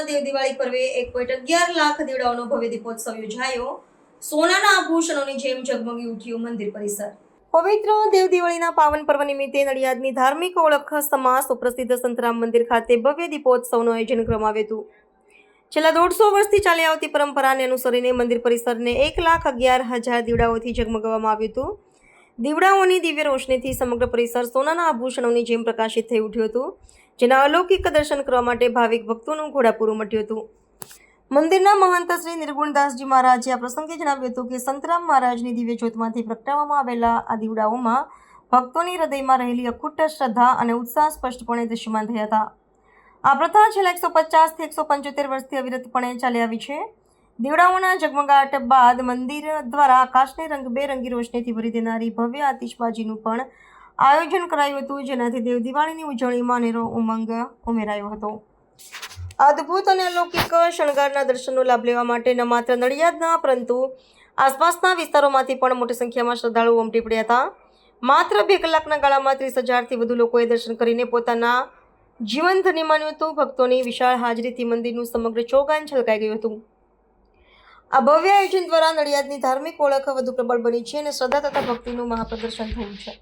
દેવ દિવાળી પર્વે 1.11 લાખ દીવડાઓનો ભવ્ય દીપોત્સવ યોજાયો. સોનાના આભૂષણોની જેમ ઝગમગી ઉઠ્યું મંદિર પરિસર. પવિત્ર દેવ દિવાળીના પાવન પર્વ નિમિત્તે નડિયાદની ધાર્મિક ઓળખ સમા સુપ્રસિદ્ધ સંતરામ મંદિર ખાતે ભવ્ય દીપોત્સવનું આયોજન કરવામાં આવ્યું હતું. છેલ્લા 150 વર્ષથી ચાલી આવતી પરંપરાને અનુસરીને મંદિર પરિસરને 1,11,000 દીવડાઓથી ઝગમગાવવામાં આવ્યું હતું. દીવડાઓની દિવ્ય રોશનીથી સમગ્ર પરિસર સોનાના આભૂષણોની જેમ પ્રકાશિત થઈ ઉઠ્યું હતું, જેના અલૌકિક દર્શન કરવા માટે ભાવિક ભક્તોનું ઘોડાપૂર ઉમટ્યું હતું. મંદિરના મહંત શ્રી નિર્ગુણદાસજી મહારાજે આ પ્રસંગે જણાવ્યું હતું કે સંતરામ મહારાજની દિવ્ય જ્યોતમાંથી પ્રગટાવવામાં આવેલા આ દીવડાઓમાં ભક્તોની હૃદયમાં રહેલી અખૂટ શ્રદ્ધા અને ઉત્સાહ સ્પષ્ટપણે દૃશ્યમાન થયા હતા. આ પ્રથા છેલ્લા 150 થી 175 વર્ષથી અવિરતપણે ચાલી આવી છે. દીવડાઓના ઝગમગાટ બાદ મંદિર દ્વારા આકાશને રંગબેરંગી રોશનીથી ભરી દેનારી ભવ્ય આતિશબાજીનું પણ આયોજન કરાયું હતું, જેનાથી દેવ દિવાળીની ઉજવણીમાં અનેરો ઉમંગ ઉમેરાયો હતો. અદ્ભુત અને અલૌકિક શણગારના દર્શનનો લાભ લેવા માટે ન માત્ર નડિયાદના પરંતુ આસપાસના વિસ્તારોમાંથી પણ મોટી સંખ્યામાં શ્રદ્ધાળુઓ ઉમટી પડ્યા હતા. માત્ર 2 કલાકના ગાળામાં 30,000થી વધુ લોકોએ દર્શન કરીને પોતાના જીવન ધન્ય માન્યું હતું. ભક્તોની વિશાળ હાજરીથી મંદિરનું સમગ્ર ચોગાન છલકાઈ ગયું હતું. આ ભવ્ય આયોજન દ્વારા નડિયાદની ધાર્મિક ઓળખ વધુ પ્રબળ બની છે અને શ્રદ્ધા તથા ભક્તિનું મહાપ્રદર્શન થયું છે.